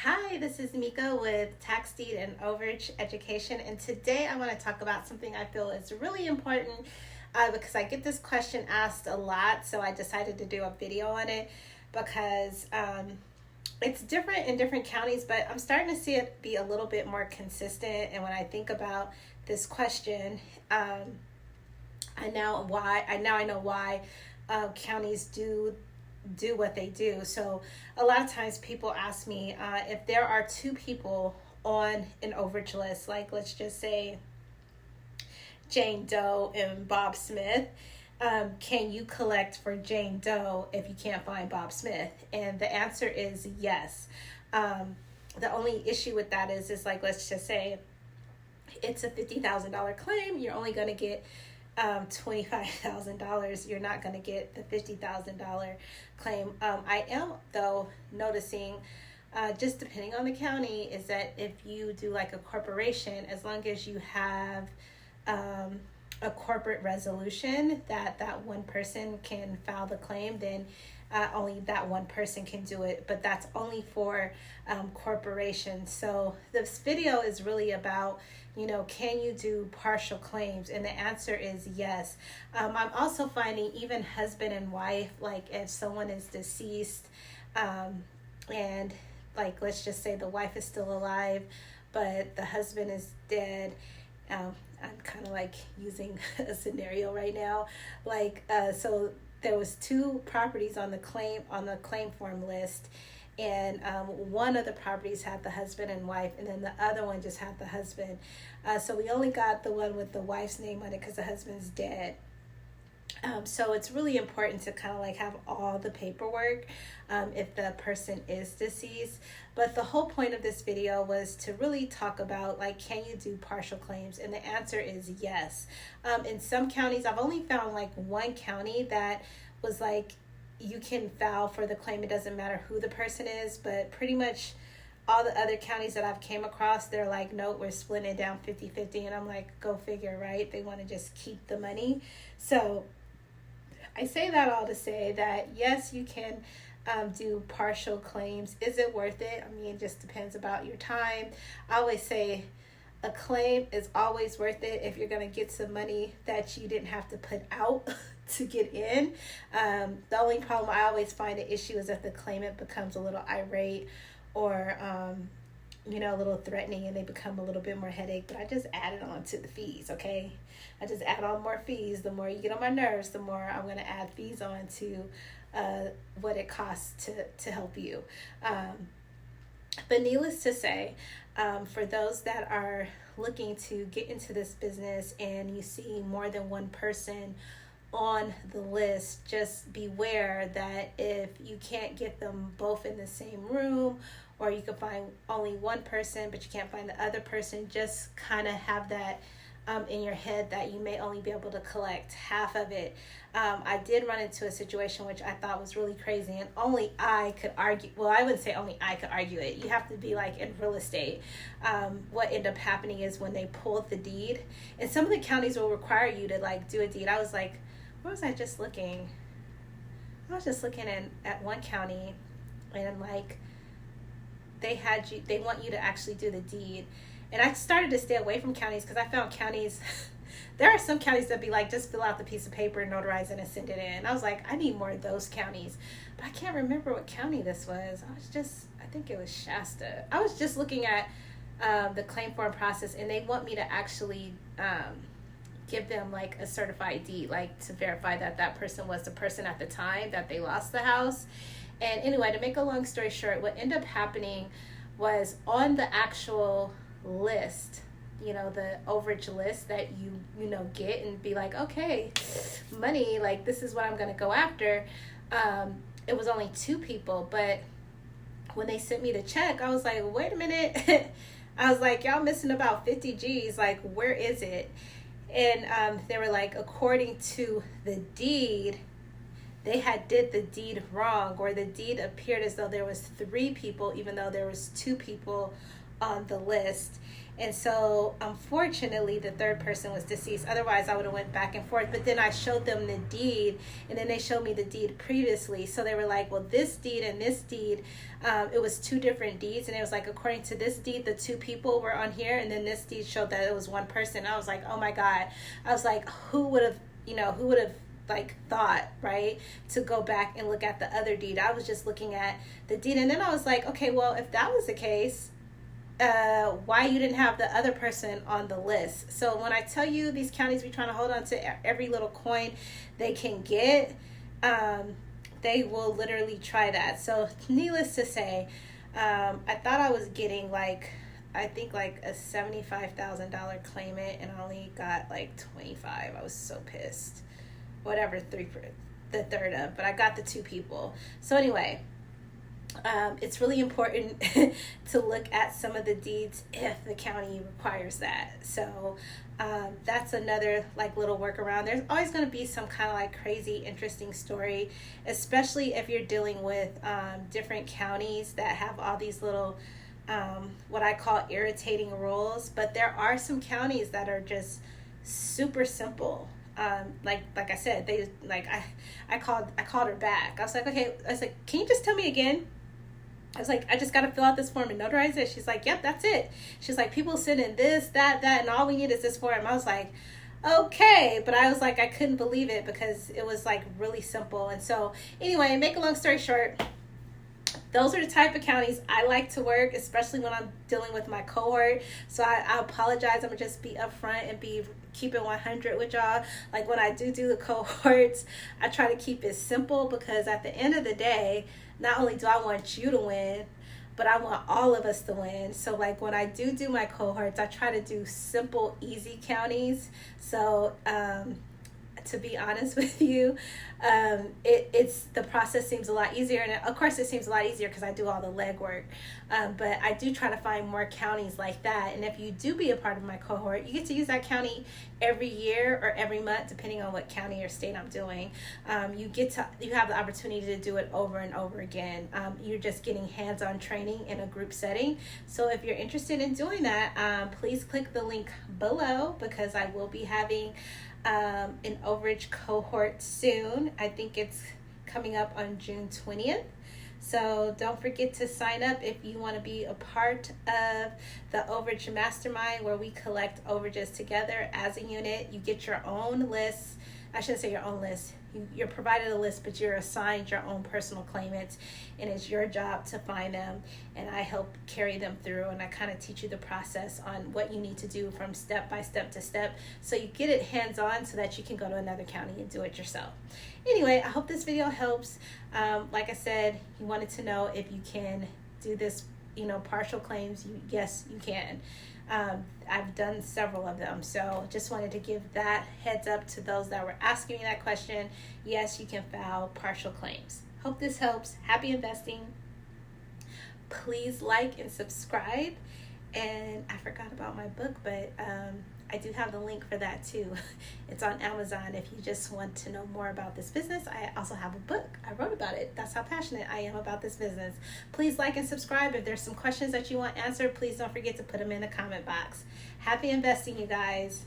Hi, this is Mika with Tax Deed and Overage Education, and today I want to talk about something I feel is really important because I get this question asked a lot, so I decided to do a video on it because it's different in different counties, but I'm starting to see it be a little bit more consistent. And when I think about this question, I know why counties do what they do. So a lot of times people ask me if there are two people on an overage list, like let's just say Jane Doe and Bob Smith, can you collect for Jane Doe if you can't find Bob Smith? And the answer is yes. The only issue with that is like, let's just say it's a $50,000 claim. You're only going to get $25,000. You're not going to get the $50,000 claim. I am though noticing, just depending on the county, is that if you do like a corporation, as long as you have a corporate resolution that one person can file the claim, then only that one person can do it, but that's only for corporations. So this video is really about, can you do partial claims? And the answer is yes. I'm also finding even husband and wife, like if someone is deceased and like, let's just say the wife is still alive, but the husband is dead. I'm kind of like using a scenario right now. So there was two properties on the claim form list, and one of the properties had the husband and wife, and then the other one just had the husband. So we only got the one with the wife's name on it because the husband's dead. So it's really important to kind of like have all the paperwork if the person is deceased. But the whole point of this video was to really talk about, like, can you do partial claims? And the answer is yes. In some counties, I've only found like one county that was like, you can file for the claim. It doesn't matter who the person is, but pretty much all the other counties that I've came across, they're like, no, we're splitting it down 50-50. And I'm like, go figure, right? They want to just keep the money. So I say that all to say that, yes, you can do partial claims. Is it worth it? I mean, it just depends about your time. I always say a claim is always worth it if you're going to get some money that you didn't have to put out to get in. The only problem I always find an issue is if the claimant becomes a little irate or a little threatening, and they become a little bit more headache. But I just added on to the fees, okay? I just add on more fees. The more you get on my nerves, the more I'm going to add fees on to what it costs to help you. But needless to say, for those that are looking to get into this business and you see more than one person on the list, just beware that if you can't get them both in the same room, or you can find only one person but you can't find the other person, just kind of have that in your head that you may only be able to collect half of it. I did run into a situation which I thought was really crazy, and only I could argue. Well, I wouldn't say only I could argue it. You have to be like in real estate. What ended up happening is when they pulled the deed, and some of the counties will require you to like do a deed. I was like, where was I just looking? I was just looking at one county, and like they want you to actually do the deed. And I started to stay away from counties because I found counties, there are some counties that be like, just fill out the piece of paper, notarize it, and send it in. I was like, I need more of those counties. But I can't remember what county this was. I think it was Shasta. I was just looking at the claim form process, and they want me to actually give them like a certified deed, like to verify that that person was the person at the time that they lost the house. And anyway, to make a long story short, what ended up happening was on the actual list, the overage list that you get and be like, okay, money, like this is what I'm going to go after. It was only two people, but when they sent me the check, I was like, wait a minute. I was like, y'all missing about 50 G's. Like, where is it? And they were like, according to the deed, they had did the deed wrong, or the deed appeared as though there was three people, even though there was two people on the list. And so unfortunately the third person was deceased. Otherwise I would have went back and forth. But then I showed them the deed, and then they showed me the deed previously. So they were like, well, this deed and this deed, it was two different deeds, and it was like, according to this deed the two people were on here, and then this deed showed that it was one person. I was like, oh my God. I was like, who would have like thought, right, to go back and look at the other deed? I was just looking at the deed, and then I was like, okay, well, if that was the case, why you didn't have the other person on the list? So when I tell you these counties be trying to hold on to every little coin they can get, they will literally try that. So needless to say, I thought I was getting like, I think like a $75,000 claimant, and I only got like 25. I was so pissed. Whatever, the third of, but I got the two people. So anyway, it's really important to look at some of the deeds if the county requires that. So that's another like little workaround. There's always going to be some kind of like crazy interesting story, especially if you're dealing with different counties that have all these little what I call irritating rules. But there are some counties that are just super simple. Like I said, they like I called her back. I was like, okay. I was like, can you just tell me again? I was like, I just got to fill out this form and notarize it. She's like, yep, that's it. She's like, people send in this, that, and all we need is this form. I was like, okay. But I was like, I couldn't believe it because it was like really simple. And so anyway, make a long story short, those are the type of counties I like to work, especially when I'm dealing with my cohort. So I apologize. I'm going to just be upfront and keep it 100 with y'all. Like when I do the cohorts, I try to keep it simple, because at the end of the day, not only do I want you to win, but I want all of us to win. So like when I do my cohorts, I try to do simple, easy counties. So to be honest with you, it's the process seems a lot easier, and of course it seems a lot easier because I do all the legwork, but I do try to find more counties like that. And if you do be a part of my cohort, you get to use that county every year or every month, depending on what county or state I'm doing. You have the opportunity to do it over and over again. You're just getting hands-on training in a group setting. So if you're interested in doing that, please click the link below, because I will be having an overage cohort soon. I think it's coming up on June 20th. So don't forget to sign up if you want to be a part of the Overage Mastermind, where we collect overages together as a unit. You get your own list. I shouldn't say your own list. You're provided a list, but you're assigned your own personal claimants, and it's your job to find them, and I help carry them through, and I kind of teach you the process on what you need to do from step by step to step, so you get it hands-on so that you can go to another county and do it yourself. Anyway, I hope this video helps. Like I said, you wanted to know if you can do this, partial claims. Yes, you can. I've done several of them, so just wanted to give that heads up to those that were asking me that question. Yes, you can file partial claims. Hope this helps. Happy investing. Please like and subscribe. And I forgot about my book, but I do have the link for that too. It's on Amazon if you just want to know more about this business. I also have a book. I wrote about it. That's how passionate I am about this business. Please like and subscribe. If there's some questions that you want answered, please don't forget to put them in the comment box. Happy investing, you guys.